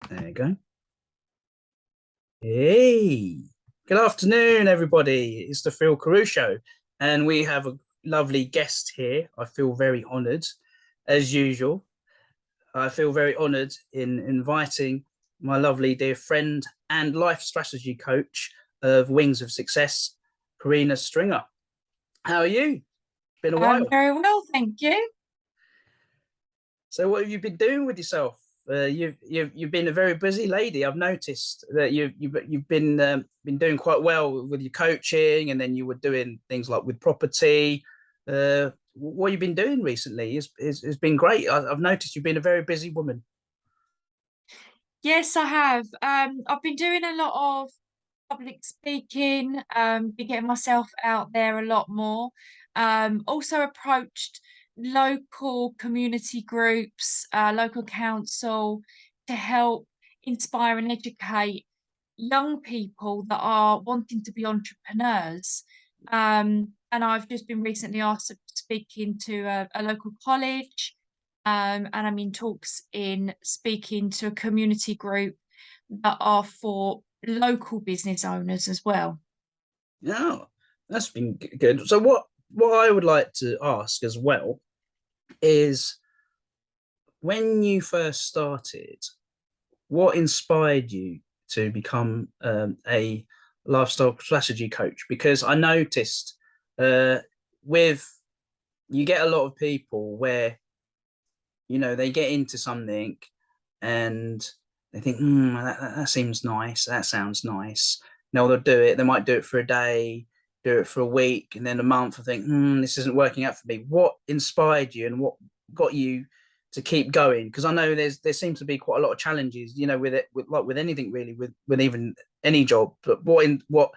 There you go. Hey, good afternoon, everybody. It's the Carew show, and we have a lovely guest here. I feel very honoured, as usual. I feel very honoured in inviting my lovely dear friend and life strategy coach of Wings of Success, Corinna Stringer. How are you? Been a I'm while. very well, thank you. So, what have you been doing with yourself? You've been a very busy lady. I've noticed that you've been doing quite well with your coaching, and then you were doing things like with property. What you've been doing recently has been great. I've noticed you've been a very busy woman. Yes, I have. I've been doing a lot of public speaking, been getting myself out there a lot more. Also approached local community groups, local council to help inspire and educate young people that are wanting to be entrepreneurs. And I've just been recently asked to speak into a local college, and I'm in talks in speaking to a community group that are for local business owners as well. Yeah, that's been good. So, what I would like to ask as well is when you first started, what inspired you to become a lifestyle strategy coach? Because I noticed uh, with you get a lot of people where they get into something and they think, that seems nice, that sounds nice. No, they'll do it. They might do it for a day, do it for a week, and then a month. I think, this isn't working out for me. What inspired you, and what got you to keep going? Because I know there seems to be quite a lot of challenges, with it, with anything really, with even any job. But what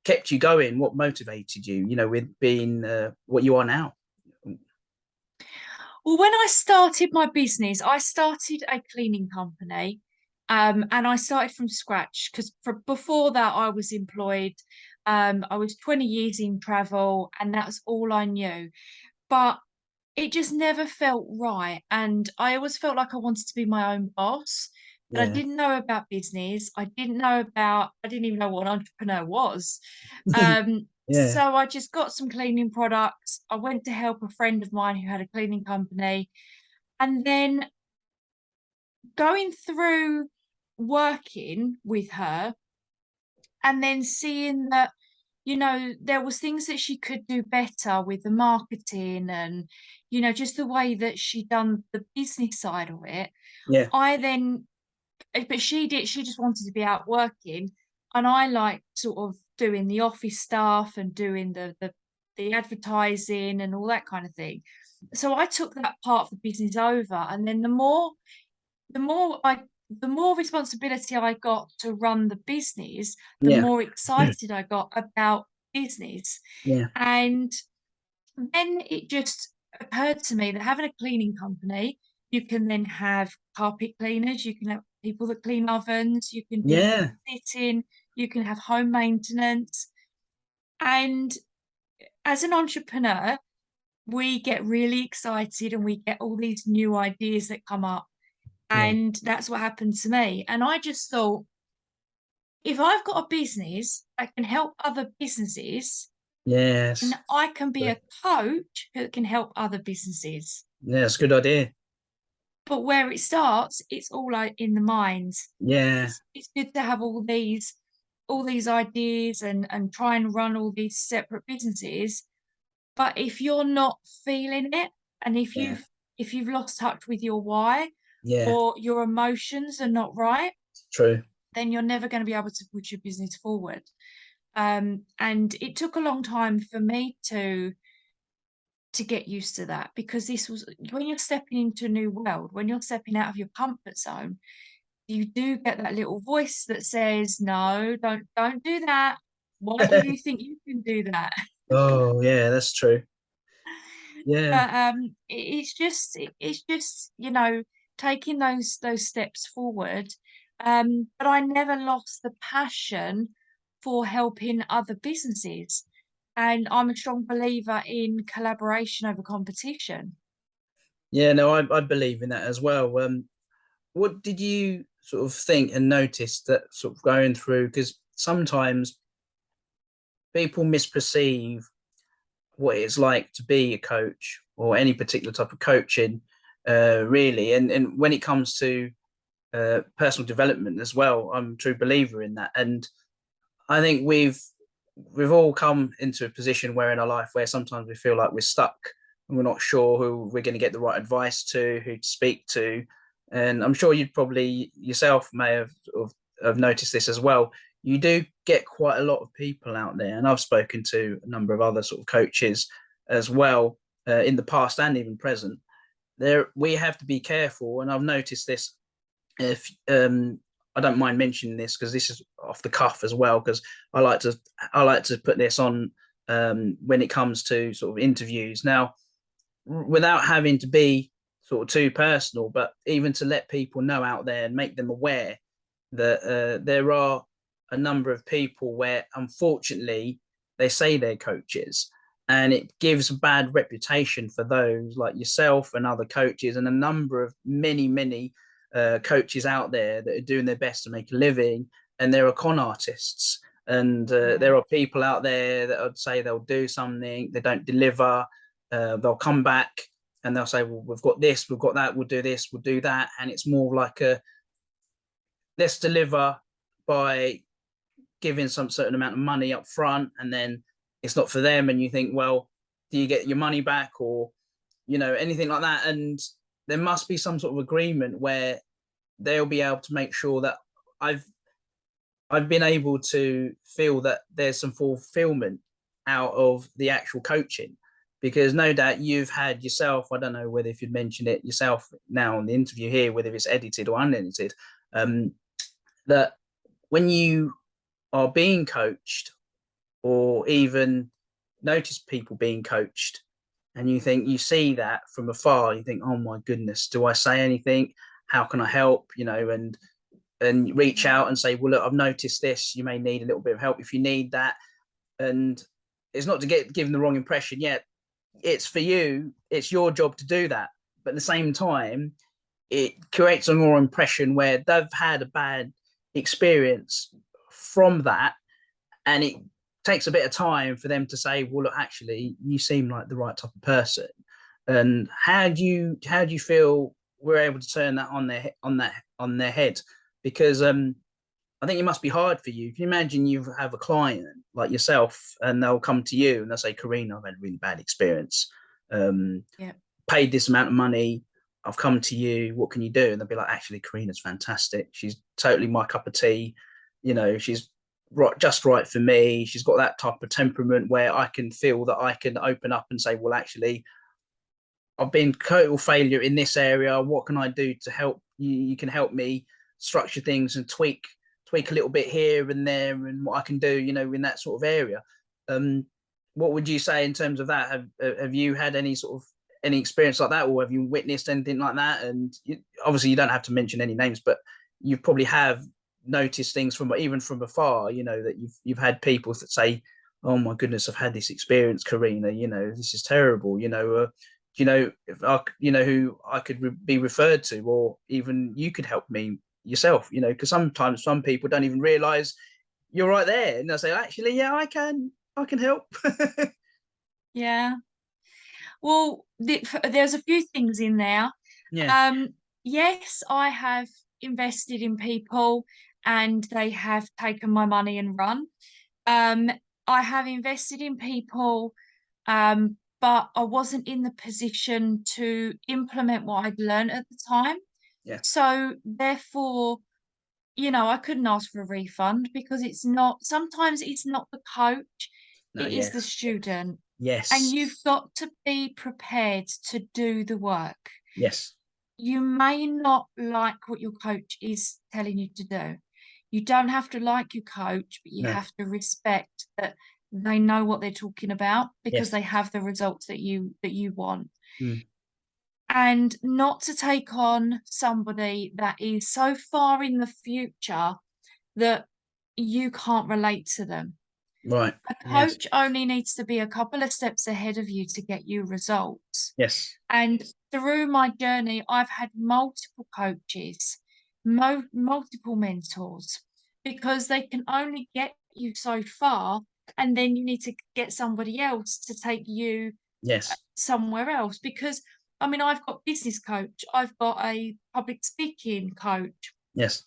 kept you going? What motivated you? With being what you are now. Well, when I started my business, I started a cleaning company, and I started from scratch because before that I was employed. I was 20 years in travel, and that's all I knew. But it just never felt right. And I always felt like I wanted to be my own boss, but I Yeah, didn't know about business. I didn't even know what an entrepreneur was. yeah, So I just got some cleaning products. I went to help a friend of mine who had a cleaning company. And then going through working with her and then seeing that there was things that she could do better with the marketing and just the way that she done the business side of it. yeah, I then But she just wanted to be out working, and I like sort of doing the office stuff and doing the advertising and all that kind of thing. So I took that part of the business over, and then the more I the more responsibility I got to run the business, the yeah, more excited I got about business. yeah, And then it just occurred to me that having a cleaning company, you can then have carpet cleaners, you can have people that clean ovens, you can do yeah, sitting, you can have home maintenance. And as an entrepreneur, we get really excited and we get all these new ideas that come up. yeah, And that's what happened to me. And I just thought, if I've got a business that can help other businesses, and yes. I can be a coach that can help other businesses. Yeah, it's a good idea. But where it starts, it's all like in the mind. Yeah, It's good to have all these ideas and try and run all these separate businesses. But if you're not feeling it, and yeah, if you've lost touch with your why, yeah, or your emotions are not right, true. then you're never going to be able to push your business forward. And it took a long time for me to get used to that, because this was when you're stepping into a new world, when you're stepping out of your comfort zone, you do get that little voice that says, no, don't do that. Why do you think you can do that? Oh, yeah, that's true. Yeah, But it's just taking those steps forward. But I never lost the passion for helping other businesses. And I'm a strong believer in collaboration over competition. yeah, no, I believe in that as well. What did you sort of think and notice that sort of going through, because sometimes people misperceive what it's like to be a coach or any particular type of coaching, really. And when it comes to personal development as well, I'm a true believer in that. And I think we've all come into a position where in our life where sometimes we feel like we're stuck and we're not sure who we're going to get the right advice to, who to speak to. And I'm sure you'd probably yourself may have noticed this as well. You do get quite a lot of people out there, and I've spoken to a number of other sort of coaches as well, in the past and even present. There, we have to be careful, and I've noticed this. If I don't mind mentioning this because this is off the cuff as well, because I like to put this on, when it comes to sort of interviews. Now, without having to be sort of too personal, but even to let people know out there and make them aware that there are a number of people where unfortunately they say they're coaches, and it gives a bad reputation for those like yourself and other coaches and a number of many coaches out there that are doing their best to make a living, and there are con artists, and there are people out there that would say they'll do something, they don't deliver, they'll come back and they'll say, well, we've got this, we've got that, we'll do this, we'll do that, and it's more like a let's deliver by giving some certain amount of money up front, and then it's not for them, and you think, well, do you get your money back, or anything like that? And there must be some sort of agreement where they'll be able to make sure that I've I've been able to feel that there's some fulfillment out of the actual coaching, because no doubt you've had yourself, I don't know whether if you'd mention it yourself now on the interview here, whether it's edited or unedited, that when you are being coached, or even notice people being coached, and you see that from afar, you think, oh my goodness, do I say anything? How can I help? And reach out and say, well, look, I've noticed this. You may need a little bit of help if you need that. And it's not to get given the wrong impression yet. It's for you. It's your job to do that. But at the same time, it creates a more impression where they've had a bad experience from that, and it takes a bit of time for them to say, well, look, actually, you seem like the right type of person. And how do you feel we're able to turn that on their head? Because I think it must be hard for you. Can you imagine you have a client like yourself, and they'll come to you and they'll say, Corinna, I've had a really bad experience. Yeah. Paid this amount of money. I've come to you. What can you do? And they'll be like, actually, Corinna's fantastic. She's totally my cup of tea. She's just right for me. She's got that type of temperament where I can feel that I can open up and say, well, actually, I've been total failure in this area. What can I do to help you? You can help me structure things and tweak a little bit here and there, and what I can do, in that sort of area. What would you say in terms of that? Have you had any experience like that, or have you witnessed anything like that? And obviously, you don't have to mention any names, but you probably have noticed things even from afar. That you've had people that say, "Oh my goodness, I've had this experience, Corinna. This is terrible. Who I could be referred to, or even you could help me yourself, because sometimes some people don't even realize you're right there, and they'll say, actually, yeah, I can help. Yeah. Well, there's a few things in there. Yeah. Yes, I have invested in people and they have taken my money and run. I have invested in people, but I wasn't in the position to implement what I'd learned at the time. Yeah. So therefore, I couldn't ask for a refund because sometimes it's not the coach, No. it is the Yes. student. And Yes. you've got to be prepared to do the work. Yes. You may not like what your coach is telling you to do. You don't have to like your coach, but you No. have to respect that they know what they're talking about because Yes. they have the results that you want. Mm. And not to take on somebody that is so far in the future that you can't relate to them. Right. A Yes. coach only needs to be a couple of steps ahead of you to get you results. Yes. And through my journey, I've had multiple coaches, multiple mentors, because they can only get you so far, and then you need to get somebody else to take you Yes. somewhere else. Because I mean, I've got business coach, I've got a public speaking coach, Yes.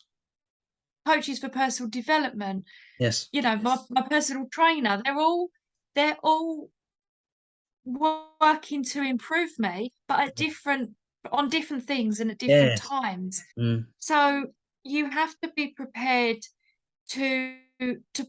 coaches for personal development, Yes. you know, my personal trainer. They're all working to improve me, but at different on different things and at different Yes. times. Mm. So you have to be prepared to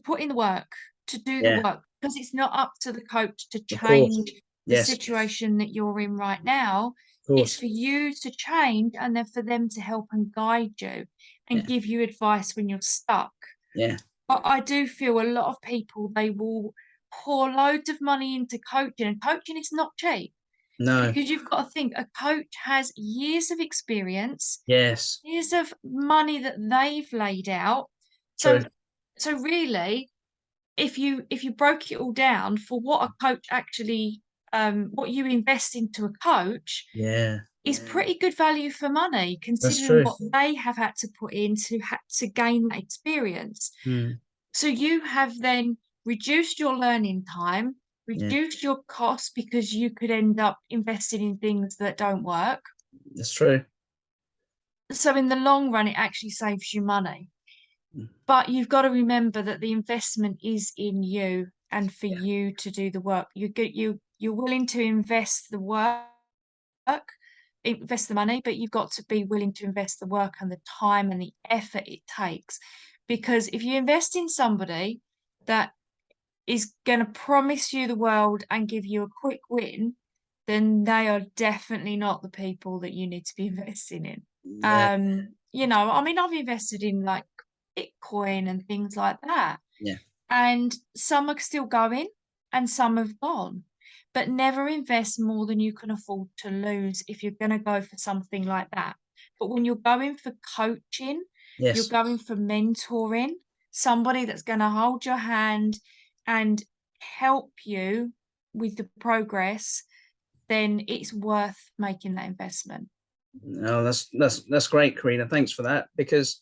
put in the work, to do the Yeah. work, because it's not up to the coach to Of course. change the Yes. situation that you're in right now. Of It's course. for you to change, and then for them to help and guide you and Yeah. give you advice when you're stuck. Yeah. But I do feel a lot of people, they will pour loads of money into coaching, and coaching is not cheap, No. because you've got to think a coach has years of experience, Yes. years of money that they've laid out. True. So really, if you broke it all down for what a coach actually, what you invest into a coach Yeah. is pretty good value for money, That's considering true. what they have had to put in to gain that experience. Mm. So you have then reduced your learning time, Yeah. reduced your costs, because you could end up investing in things that don't work. That's true. So in the long run, it actually saves you money. Mm. But you've got to remember that the investment is in you and for Yeah. you to do the work. You're willing to invest the work, invest the money, but you've got to be willing to invest the work and the time and the effort it takes. Because if you invest in somebody that is going to promise you the world and give you a quick win, then they are definitely not the people that you need to be investing in. Yeah. I mean, I've invested in like Bitcoin and things like that, Yeah. and some are still going and some have gone. But never invest more than you can afford to lose if you're going to go for something like that. But when you're going for coaching, you're Yes. going for mentoring, somebody that's going to hold your hand and help you with the progress, then it's worth making that investment. No, that's great, Karina. Thanks for that, because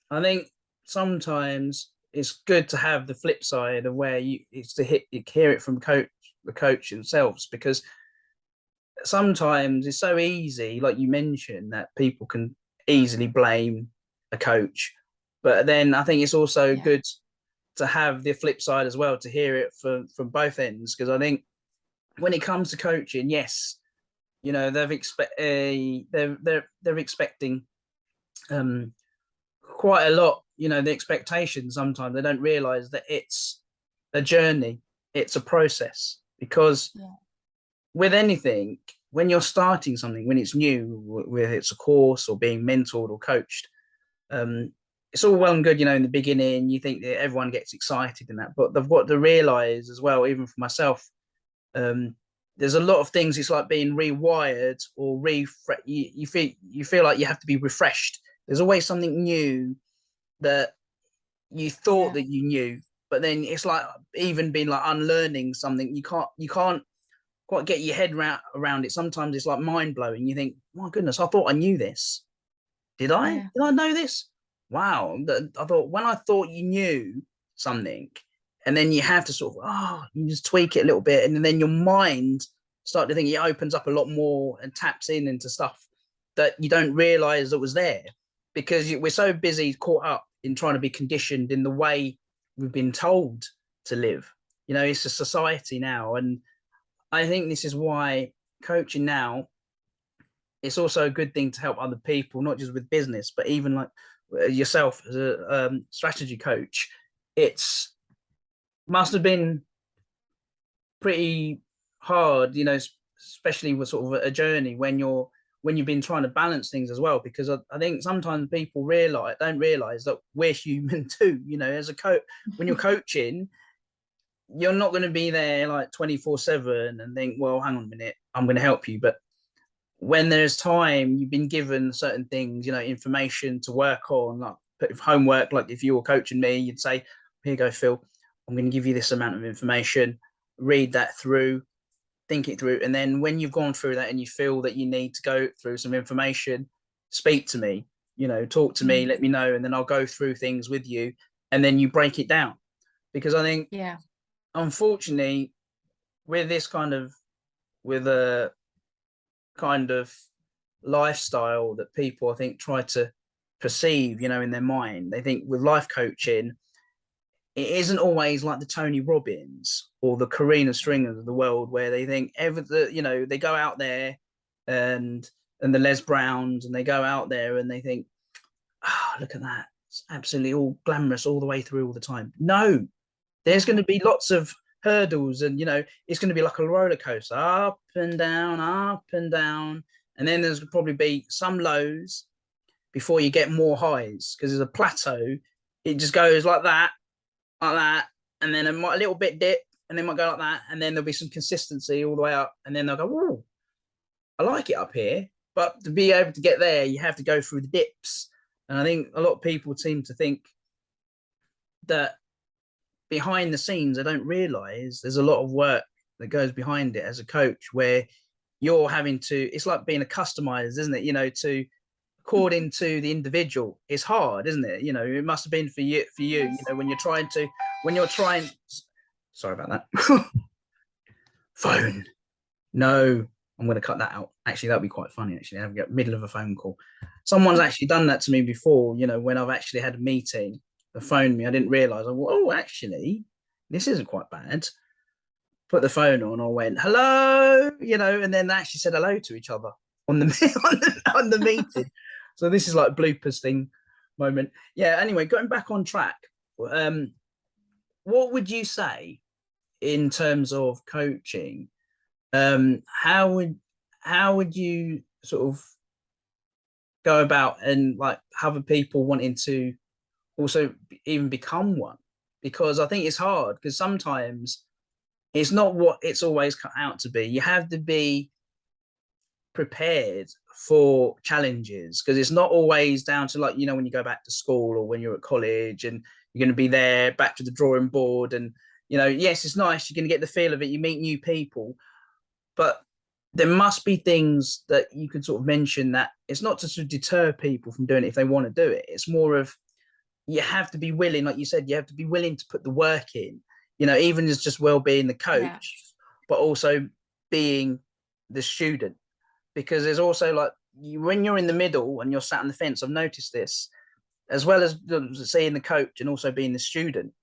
I think sometimes it's good to have the flip side of where it's to hear it from the coach themselves, because sometimes it's so easy, like you mentioned, that people can easily blame a coach. But then I think it's also Yeah, good to have the flip side as well, to hear it from both ends. Because I think when it comes to coaching, yes, they're expecting quite a lot. The expectation, sometimes they don't realize that it's a journey, it's a process. Because yeah, with anything, when you're starting something, when it's new, whether it's a course or being mentored or coached, um, it's all well and good, in the beginning, you think that everyone gets excited in that, but they've got to realize as well, even for myself, um, there's a lot of things. It's like being rewired or you feel like you have to be refreshed. There's always something new that you thought yeah, that you knew, but then it's like even being like unlearning something. You can't quite get your head around it. Sometimes it's like mind blowing. You think, my goodness, I thought I knew this. Did I? yeah, Did I know this? Wow. I thought, when I thought you knew something, and then you have to sort of, you just tweak it a little bit, and then your mind start to think, it opens up a lot more and taps into stuff that you don't realize that was there, because we're so busy, caught up in trying to be conditioned in the way we've been told to live. It's a society now, and I think this is why coaching now, it's also a good thing to help other people, not just with business, but even like yourself as a strategy coach. It's must have been pretty hard, especially with sort of a journey when you've been trying to balance things as well. Because I think sometimes people don't realize that we're human too. As a coach, when you're coaching, you're not going to be there like 24/7 and think, well, hang on a minute, I'm going to help you. But when there's time, you've been given certain things, information to work on, like homework. Like if you were coaching me, you'd say, here you go, Phil, I'm going to give you this amount of information, read that through, think it through. And then when you've gone through that and you feel that you need to go through some information, speak to me. talk to me, let me know, and then I'll go through things with you, and then you break it down. Because I think, Yeah. unfortunately, with a kind of lifestyle that people, I think, try to perceive, in their mind, they think with life coaching, it isn't always like the Tony Robbins or the Corinna Stringers of the world, where they think they go out there and the Les Browns, and they go out there and they think, oh, look at that, it's absolutely all glamorous all the way through all the time. No, there's going to be lots of hurdles, and it's going to be like a roller coaster, up and down, up and down, and then there's probably be some lows before you get more highs, because there's a plateau. It just goes like that, and then a little bit dip, and then might go like that, and then there'll be some consistency all the way up, and then they'll go, whoa, I like it up here. But to be able to get there, you have to go through the dips. And I think a lot of people seem to think that behind the scenes, I don't realize there's a lot of work that goes behind it as a coach, where you're having to, it's like being a customizer, isn't it? To according to the individual. It's hard, isn't it? It must have been for you, when you're trying, sorry about that. Phone. No, I'm going to cut that out. Actually, that'd be quite funny. Actually, have a middle of a phone call. Someone's actually done that to me before, when I've actually had a meeting. They phoned me. I didn't realize. Oh, actually, this isn't quite bad. Put the phone on. I went, hello, and then they actually said hello to each other on the on the meeting. So this is like bloopers thing moment. Yeah. Anyway, going back on track. What would you say in terms of coaching? How would you sort of go about, and like other people wanting to also even become one? Because I think it's hard, because sometimes it's not what it's always cut out to be. You have to be prepared for challenges, because it's not always down to, like, when you go back to school or when you're at college and you're going to be there back to the drawing board, and yes, it's nice, you're going to get the feel of it, you meet new people, but there must be things that you could sort of mention, that it's not to sort of deter people from doing it if they want to do it. It's more of, you have to be willing, like you said, you have to be willing to put the work in, even as just well being the coach, but also being the student. Because there's also, like, when you're in the middle and you're sat on the fence, I've noticed this, as well as seeing the coach and also being the student.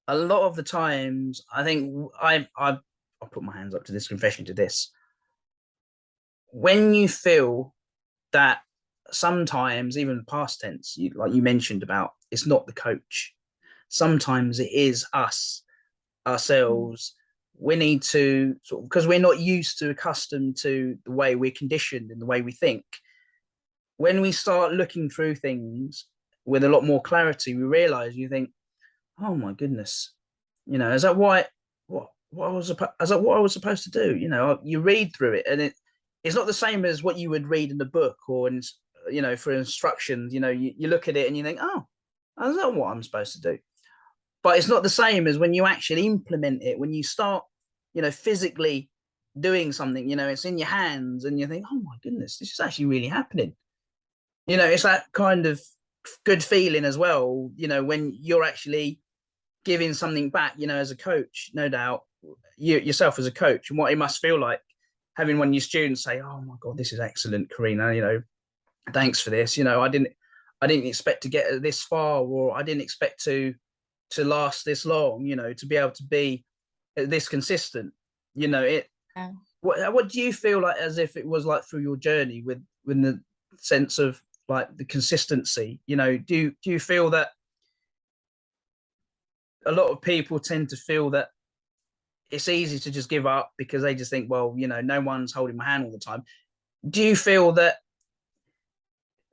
A lot of the times, I think I'll put my hands up to this, confession to this. When you feel that sometimes, even past tense, like you mentioned about, it's not the coach. Sometimes it is ourselves. We need to sort of, because we're not accustomed to the way we're conditioned and the way we think. When we start looking through things with a lot more clarity, we realize, you think, oh my goodness, is that what I was supposed to do? You read through it, and it's not the same as what you would read in the book, or for instructions. You look at it and you think, oh, that's not what I'm supposed to do. But it's not the same as when you actually implement it, when you start, physically doing something, it's in your hands, and you think, oh my goodness, this is actually really happening. It's that kind of good feeling as well, when you're actually giving something back, as a coach, no doubt, yourself as a coach, and what it must feel like having one of your students say, oh my God, this is excellent, Corinna, thanks for this. I didn't expect to get this far, or I didn't expect to last this long, to be able to be this consistent. What do you feel like, as if it was like through your journey with the sense of like the consistency, do you feel that a lot of people tend to feel that it's easy to just give up because they just think, well, no one's holding my hand all the time? Do you feel that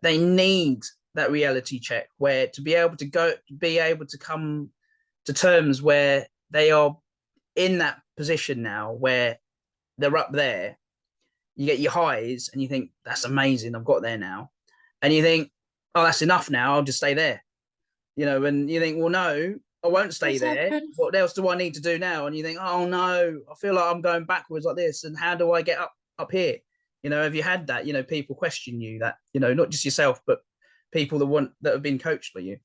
they need that reality check, where to be able to come to terms where they are in that position now, where they're up there, you get your highs and you think, that's amazing, I've got there now, and you think, oh, that's enough now, I'll just stay there, and you think, well, no, I won't stay there. What else do I need to do now? And you think, oh no, I feel like I'm going backwards like this, and how do I get up here? Have you had that? People question you, that not just yourself, but people that have been coached by you.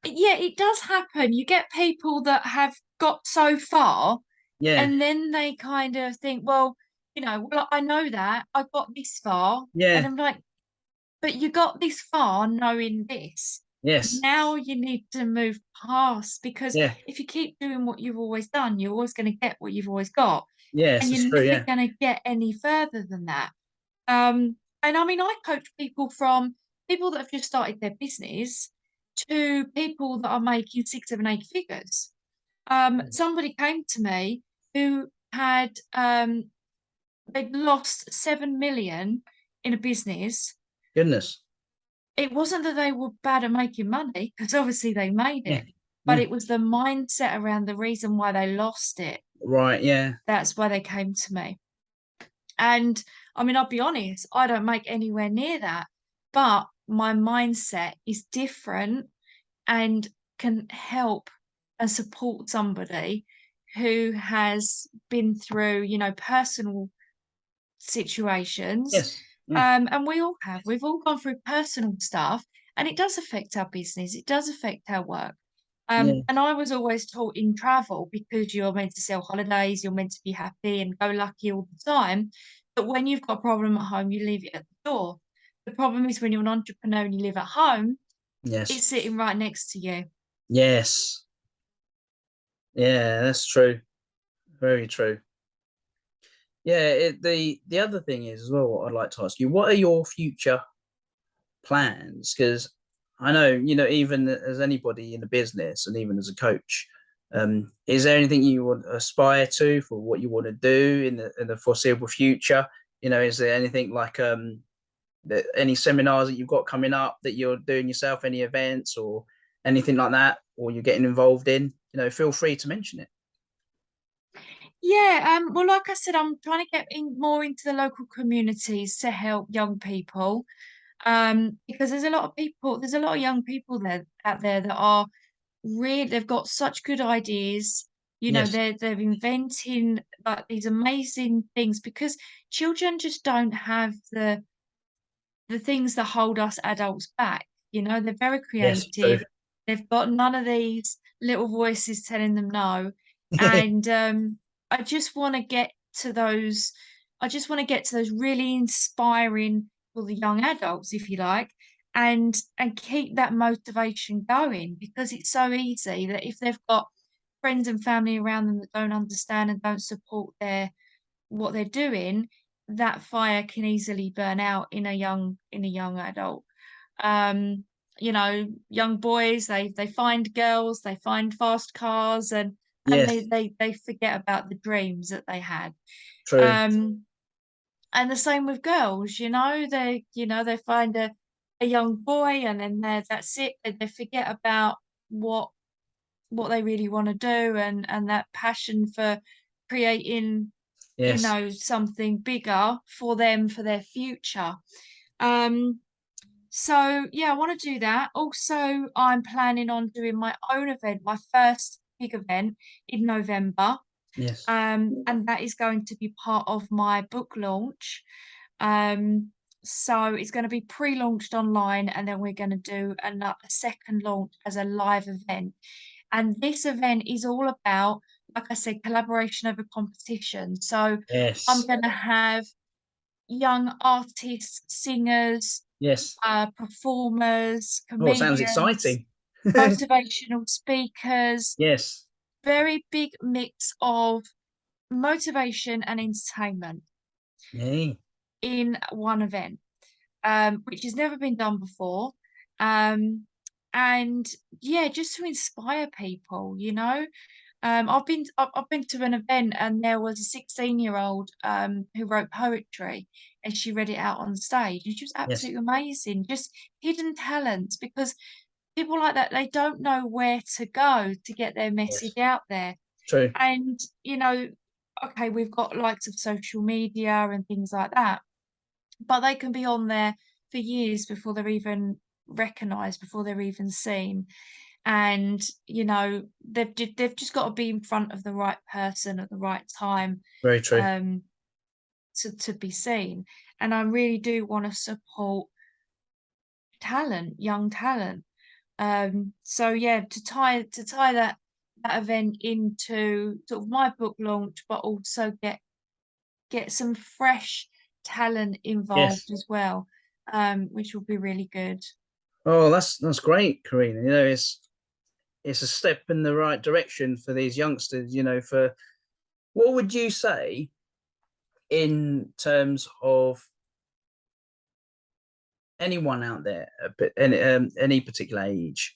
Yeah, it does happen. You get people that have got so far Yeah, and then they kind of think, well, well, I know that I got this far. And yeah, I'm like, but you got this far knowing this. yes, Now you need to move past, because yeah, if you keep doing what you've always done, you're always going to get what you've always got. yes, And it's you're true. never Yeah, going to get any further than that. And I mean, I coach people from people that have just started their business to people that are making 6, 7, 8 figures. yes. Somebody came to me who had they'd lost 7 million in a business. Goodness. It wasn't that they were bad at making money, because obviously they made Yeah, it, but yeah, it was the mindset around the reason why they lost it. right. Yeah, That's why they came to me. And I mean, I'll be honest, I don't make anywhere near that, but my mindset is different and can help and support somebody who has been through, personal situations. yes, yeah, And we've all gone through personal stuff, and it does affect our business, it does affect our work. yeah, And I was always taught in travel, because you're meant to sell holidays, you're meant to be happy and go lucky all the time. But when you've got a problem at home, you leave it at the door. The problem is when you're an entrepreneur and you live at home, yes, it's sitting right next to you. yes. Yeah, that's true. Very true. Yeah, the other thing is as well, what I'd like to ask you, what are your future plans? Because I know, even as anybody in the business and even as a coach, is there anything you would aspire to for what you want to do in the foreseeable future? Is there anything like any seminars that you've got coming up that you're doing yourself, any events or anything like that, or you're getting involved in? Feel free to mention it. Yeah, well, like I said, I'm trying to get in more into the local communities to help young people. Because there's a lot of young people there out there that are really, they've got such good ideas. Yes, They're inventing like these amazing things, because children just don't have the things that hold us adults back. They're very yes, true. creative. They've got none of these little voices telling them no. And I just want to get to those, I just want to get to those really inspiring for the young adults, if you like, and keep that motivation going, because it's so easy that if they've got friends and family around them that don't understand and don't support what they're doing, that fire can easily burn out in a young adult. Um, young boys, they find girls, they find fast cars, and Yes, they forget about the dreams that they had. true. Um, and the same with girls, they find a young boy, and then that's it. They forget about what they really want to do, and that passion for creating, Yes, something bigger for them, for their future. Um, so yeah, I want to do that. Also, I'm planning on doing my own event, my first big event in November. yes, And that is going to be part of my book launch. So it's going to be pre-launched online, and then we're going to do a second launch as a live event. And this event is all about, like I said, collaboration over competition. So I'm yes, going to have young artists, singers, yes. performers, Oh, sounds comedians, exciting. motivational speakers, Yes. very big mix of motivation and entertainment Yay. in one event, which has never been done before. Um, and yeah, just to inspire people. I've been to an event, and there was a 16-year-old who wrote poetry, and she read it out on stage, and she was Yes. absolutely amazing. Just hidden talents, because people like that, they don't know where to go to get their Yes. message out there. True. And okay, we've got likes of social media and things like that, but they can be on there for years before they're even recognized, before they're even seen. And they've just got to be in front of the right person at the right time. Very true. um to be seen. And I really do want to support talent, young talent. So yeah, to tie that event into sort of my book launch, but also get some fresh talent Yes. involved as well, which will be really good. Oh, that's great, Corinna. It's a step in the right direction for these youngsters. For what would you say in terms of anyone out there, but any particular age,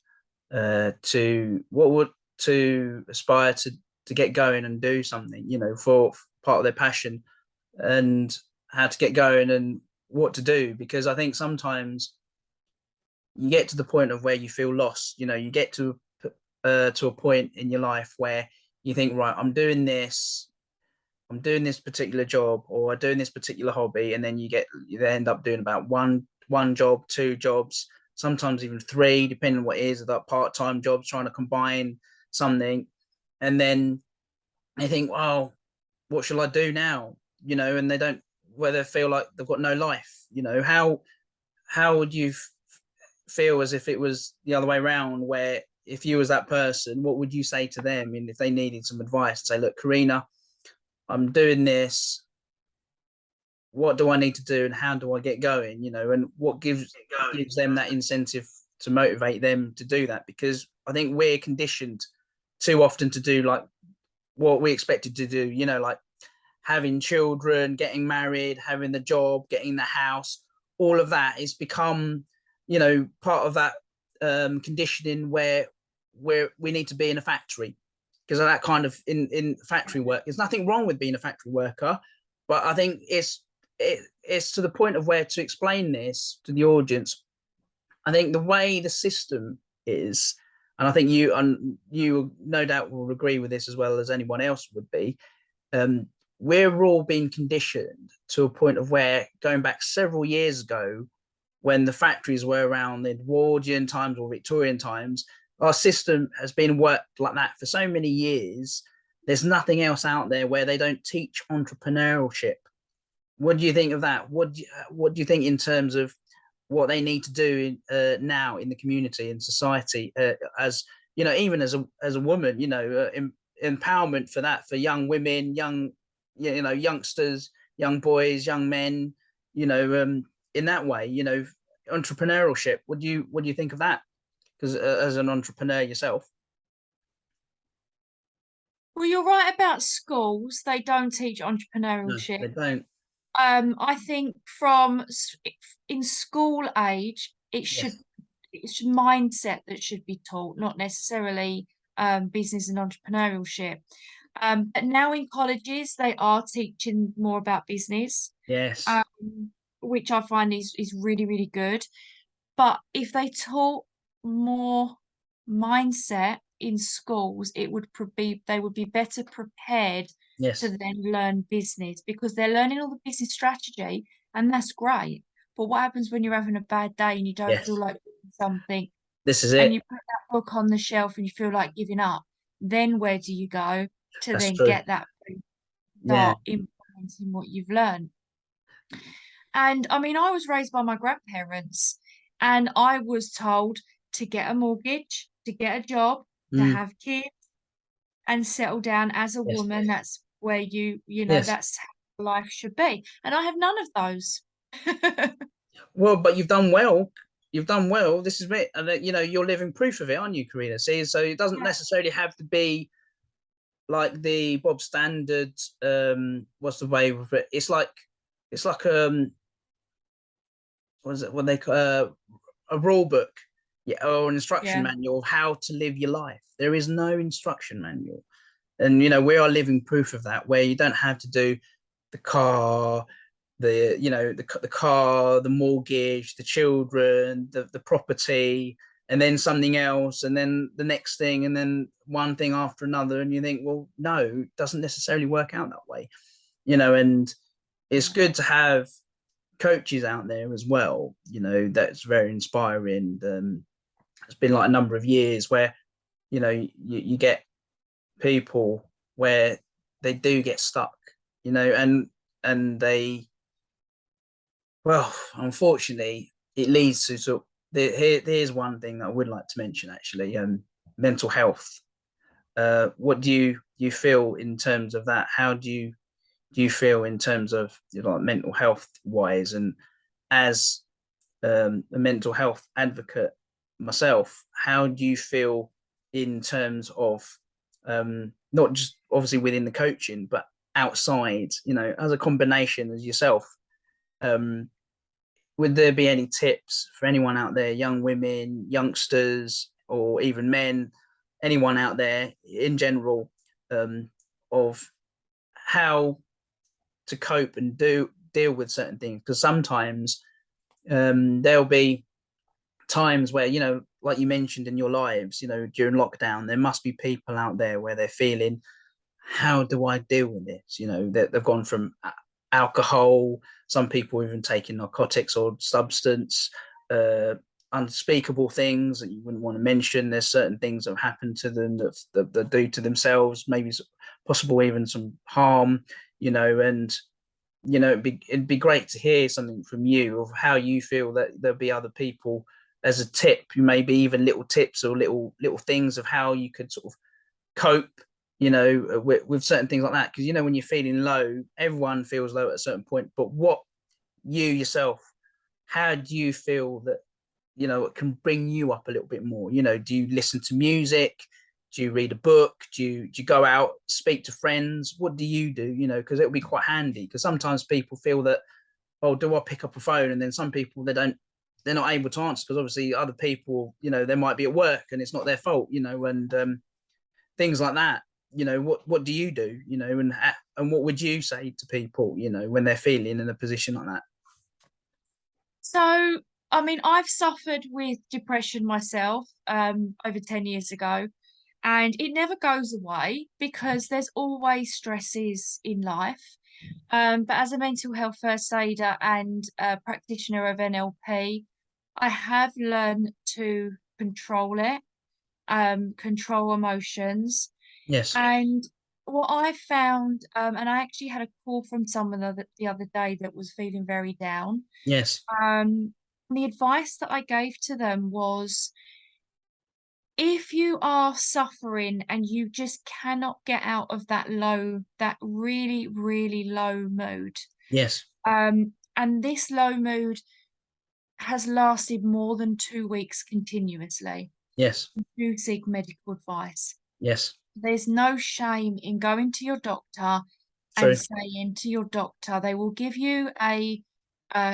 to what would to aspire to get going and do something, for part of their passion, and how to get going and what to do? Because I think sometimes you get to the point of where you feel lost. You get to a point in your life where you think, right, I'm doing this particular job, or I'm doing this particular hobby, and then you end up doing about one job, two jobs, sometimes even three, depending on what it is, about part-time jobs, trying to combine something. And then they think, well, what shall I do now? And they don't, where they feel like they've got no life. How would you feel as if it was the other way around, where if you was that person, what would you say to them? And if they needed some advice, say, look, Corinna, I'm doing this. What do I need to do, and how do I get going? And what gives them that incentive to motivate them to do that? Because I think we're conditioned too often to do like what we expected to do. Like having children, getting married, having the job, getting the house. All of that is become, part of that conditioning where we need to be in a factory, because of that kind of in factory work. There's nothing wrong with being a factory worker, but I think it's to the point of where to explain this to the audience. I think the way the system is, and I think you no doubt will agree with this as well as anyone else would be. We're all being conditioned to a point of where, going back several years ago, when the factories were around in Edwardian times or Victorian times, our system has been worked like that for so many years. There's nothing else out there where they don't teach entrepreneurship. What do you think of that? What do you think in terms of what they need to do now in the community and society, as even as a woman, empowerment for that, for young women, youngsters, young boys, young men, in that way, entrepreneurship. What do you think of that? Because as an entrepreneur yourself. Well, you're right about schools. They don't teach No, entrepreneurship. they don't. I think in school age, Yes. it's mindset that should be taught, not necessarily business and entrepreneurship. But now in colleges, they are teaching more about business, Yes. um, which I find is really, really good. But if they taught more mindset in schools, they would be better prepared to Yes. then learn business, because they're learning all the business strategy, and that's great. But what happens when you're having a bad day and you don't feel Yes. like doing something, This is and it. you put that book on the shelf and you feel like giving up? Then where do you go to That's then true. get that Yeah. start implementing what you've learned? And I mean, I was raised by my grandparents, and I was told to get a mortgage, to get a job, to Mm. have kids, and settle down as a Yes. woman. That's where Yes. that's how life should be. And I have none of those. Well, but you've done well. You've done well. This is it, and you're living proof of it, aren't you, Karina? See, so it doesn't Yeah, necessarily have to be like the Bob Standard. What's the way with it? It's like what is it? What they call a rule book, yeah, or an instruction yeah, manual of how to live your life. There is no instruction manual, and we are living proof of that. Where you don't have to do the car, the car, the mortgage, the children, the property, and then something else, and then the next thing, and then one thing after another, and you think, well, no, it doesn't necessarily work out that way. And it's yeah, good to have coaches out there as well, that's very inspiring. It's been like a number of years where you get people where they do get stuck, and and well, unfortunately, it leads to sort of, here's one thing that I would like to mention actually, mental health. What do you feel in terms of that? How do you feel in terms of, like, mental health wise, and as a mental health advocate myself, how do you feel in terms of, not just obviously within the coaching, but outside, as a combination as yourself? Um, would there be any tips for anyone out there, young women, youngsters, or even men, anyone out there in general, um, of how to cope and deal with certain things? Because sometimes there'll be times where, like you mentioned in your lives, during lockdown, there must be people out there where they're feeling, how do I deal with this? They've gone from alcohol, some people even taking narcotics or substance, uh, unspeakable things that you wouldn't want to mention. There's certain things that have happened to them that do to themselves, maybe possible even some harm, and it'd be great to hear something from you of how you feel that there'll be other people, as a tip, maybe even little tips or little things of how you could sort of cope, with certain things like that. Because when you're feeling low, everyone feels low at a certain point. But what you yourself, how do you feel that it can bring you up a little bit more? Do you listen to music? Do you read a book? Do you go out, speak to friends? What do you do? Because it'll be quite handy. Because sometimes people feel that, oh, do I pick up a phone? And then some people, they're not able to answer because obviously other people, they might be at work and it's not their fault, and things like that. What do you do? And what would you say to people, when they're feeling in a position like that? So, I mean, I've suffered with depression myself over 10 years ago, and it never goes away because there's always stresses in life. But as a mental health first aider and a practitioner of NLP, I have learned to control it, control emotions. Yes. And what I found, and I actually had a call from someone the other day that was feeling very down. Yes. Um, the advice that I gave to them was, if you are suffering and you just cannot get out of that really, really low mood, Yes. and this low mood has lasted more than 2 weeks continuously, Yes. do seek medical advice. Yes. There's no shame in going to your doctor and True. saying to your doctor, they will give you a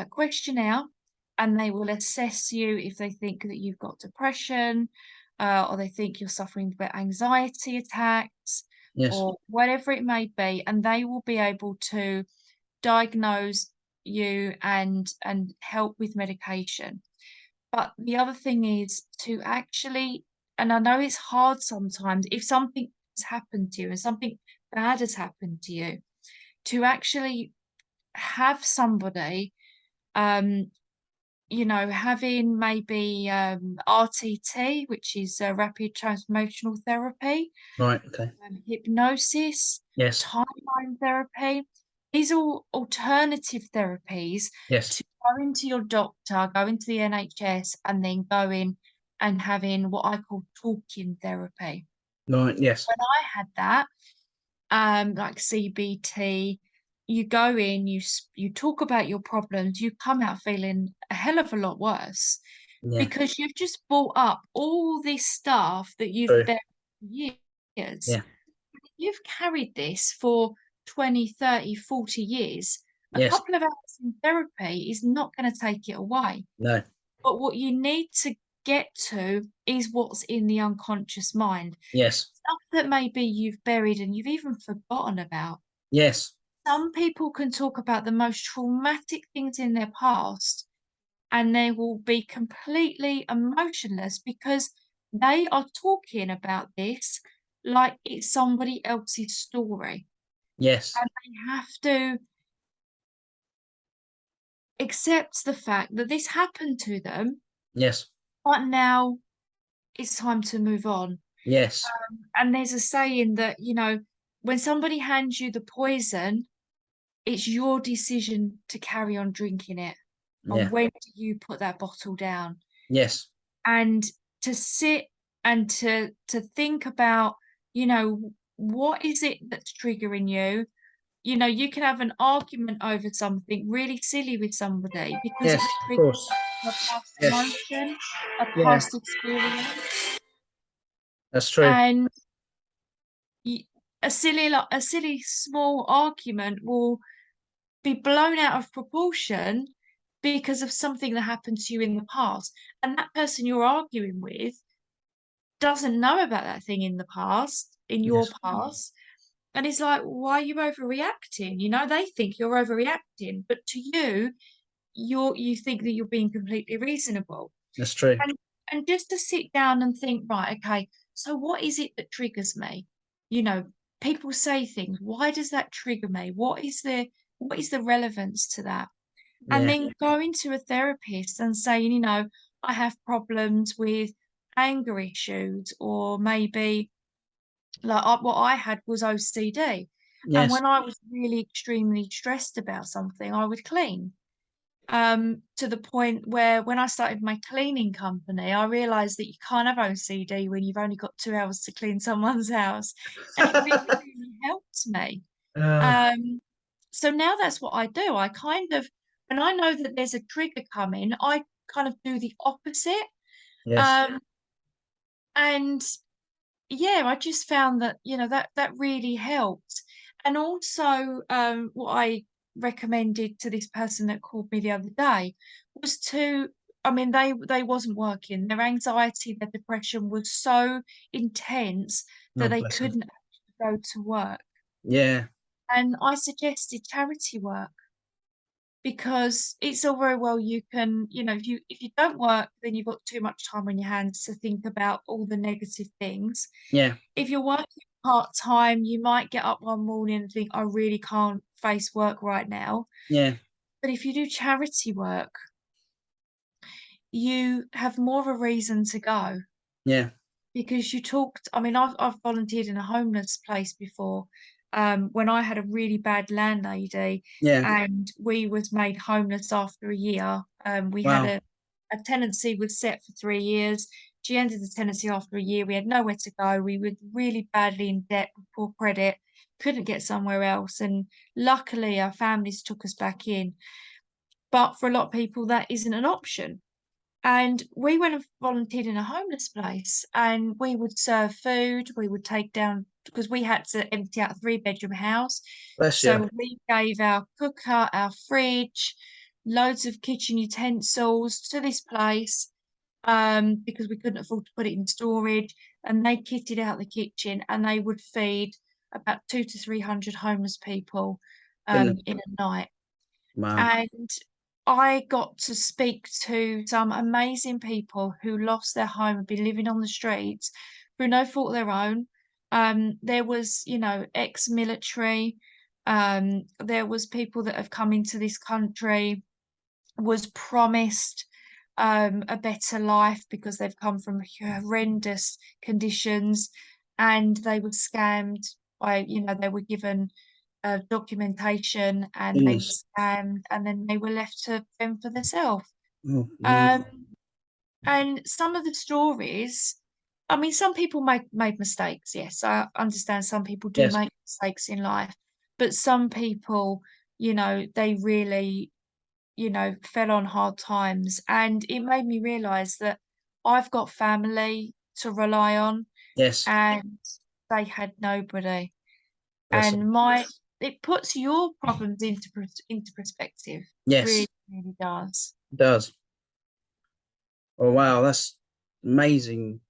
questionnaire and they will assess you if they think that you've got depression, or they think you're suffering with anxiety attacks, Yes. or whatever it may be, and they will be able to diagnose you and help with medication. But the other thing is to actually, and I know it's hard sometimes, if something has happened to you and something bad has happened to you, to actually have somebody, um, having maybe RTT, which is rapid transformational therapy, Right. Okay. hypnosis, Yes. timeline therapy. These are alternative therapies Yes. to go into your doctor, go into the NHS, and then go in and having what I call talking therapy. Right. Yes. When I had that, like CBT, you go in, you talk about your problems, you come out feeling a hell of a lot worse Yeah. because you've just brought up all this stuff that you've True. been years. Yeah. You've carried this for 20, 30, 40 years. A Yes. couple of hours in therapy is not going to take it away. No. But what you need to get to is what's in the unconscious mind. Yes. Stuff that maybe you've buried and you've even forgotten about. Yes. Some people can talk about the most traumatic things in their past and they will be completely emotionless because they are talking about this like it's somebody else's story. Yes. And they have to accept the fact that this happened to them, Yes. but now it's time to move on. Yes. And there's a saying that, when somebody hands you the poison, it's your decision to carry on drinking it. Yeah. And when do you put that bottle down? Yes. And to sit and to think about, what is it that's triggering you? You can have an argument over something really silly with somebody because Yes. it's Of triggered course. a past Yes. emotion, a Yeah. past experience, That's true. and y- a silly small argument will be blown out of proportion because of something that happened to you in the past. And that person you're arguing with doesn't know about that thing in the past, in your Yes. past. And it's like, why are you overreacting? They think you're overreacting, but to you, you think that you're being completely reasonable. That's true. And just to sit down and think, right, okay, so what is it that triggers me? You know, People say things. Why does that trigger me? What is the relevance to that? And Yeah. then going to a therapist and saying, I have problems with anger issues, or maybe like what I had was OCD. And Yes. when I was really extremely stressed about something, I would clean. To the point where when I started my cleaning company, I realized that you can't have OCD when you've only got 2 hours to clean someone's house. And it really, really helped me. Uh, Um, so now that's what I do. When I know that there's a trigger coming, I kind of do the opposite. yes. Um, and yeah, I just found that, that really helped. And also, what I recommended to this person that called me the other day was I mean, they wasn't working. Their anxiety, their depression was so intense that Oh, they bless him. couldn't actually go to work. Yeah. And I suggested charity work because it's all very well you can, if you don't work, then you've got too much time on your hands to think about all the negative things. Yeah. If you're working part-time, you might get up one morning and think, I really can't face work right now. Yeah. But if you do charity work, you have more of a reason to go Yeah. because you talked. I mean, I've volunteered in a homeless place before, when I had a really bad landlady Yeah. and we was made homeless after a year. We had Wow. a tenancy was set for 3 years. She ended the tenancy after a year. We had nowhere to go. We were really badly in debt with poor credit, couldn't get somewhere else. And luckily, our families took us back in. But for a lot of people, that isn't an option. And we went and volunteered in a homeless place and we would serve food, we would take down, because we had to empty out a 3-bedroom house. Bless you. So we gave our cooker, our fridge, loads of kitchen utensils to this place, because we couldn't afford to put it in storage. And they kitted out the kitchen and they would feed about 200 to 300 homeless people Goodness. in a night. Wow. And I got to speak to some amazing people who lost their home and been living on the streets through no fault of their own. There was, ex-military. There was people that have come into this country, was promised a better life because they've come from horrendous conditions, and they were scammed by, they were given documentation and they were Goodness. scammed, and then they were left to fend for themselves. Oh, wow. Um, and some of the stories, I mean, some people made mistakes. Yes, I understand some people do Yes. make mistakes in life, but some people, they really, fell on hard times. And it made me realize that I've got family to rely on, Yes. and they had nobody. Bless him. And it puts your problems into perspective. Yes. Really, really does. It does. Oh, wow. That's amazing.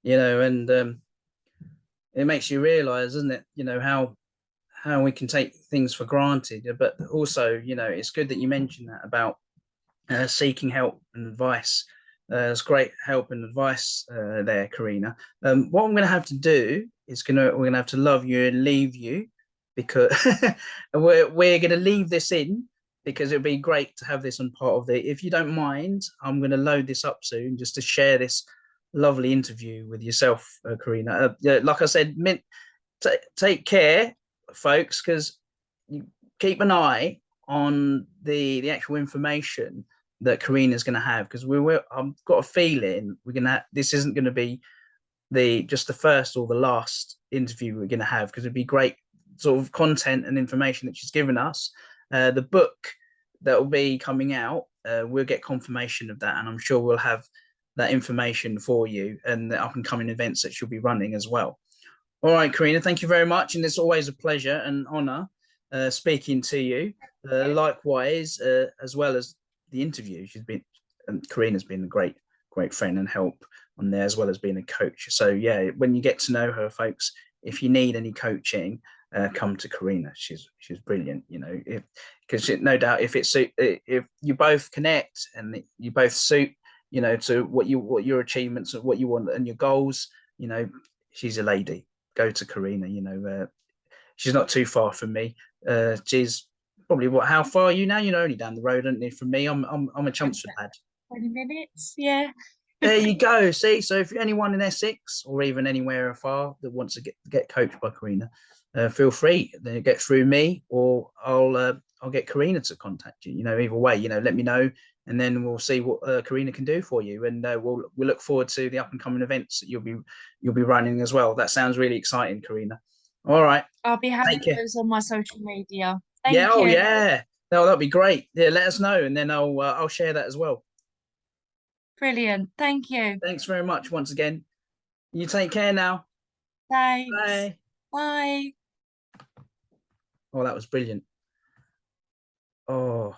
And it makes you realize, doesn't it? How we can take things for granted, but also, it's good that you mentioned that about seeking help and advice. It's great help and advice there, Corinna. What I'm going to have to do is we're going to have to love you and leave you, because we're going to leave this in, because it'd be great to have this on part of the. If you don't mind, I'm going to load this up soon just to share this lovely interview with yourself, Corinna. Yeah, like I said, take care, folks, because keep an eye on the actual information that Corinna's going to have, because I've got a feeling this isn't going to be just the first or the last interview we're going to have, because it'd be great sort of content and information that she's given us. The book that will be coming out, we'll get confirmation of that, and I'm sure we'll have that information for you and the up and coming events that she'll be running as well. All right, Corinna, thank you very much, and it's always a pleasure and honor speaking to you. Likewise, as well as the interview, Corinna's been a great friend and help on there, as well as being a coach. So yeah, when you get to know her, folks, if you need any coaching, come to Corinna. She's brilliant, you know, because no doubt if you both connect and you both suit, you know, to what your achievements and what you want and your goals, you know, she's a lady. Go to Corinna, you know, she's not too far from me. She's probably how far are you now? You know, only down the road, aren't you, from me? I'm a Chelmsford lad. 20 minutes, yeah. There you go. See, so if you're anyone in Essex or even anywhere afar that wants to get coached by Corinna, feel free. Then get through me, or I'll get Corinna to contact you. You know, either way, you know, let me know, and then we'll see what Corinna can do for you, and we'll look forward to the up and coming events that you'll be running as well. That sounds really exciting, Corinna. All right. I'll be having those on my social media. Thank yeah. you. Oh yeah. No, that'd be great. Yeah, let us know, and then I'll share that as well. Brilliant. Thank you. Thanks very much once again. You take care now. Thanks. Bye. Bye. Oh, that was brilliant. Oh.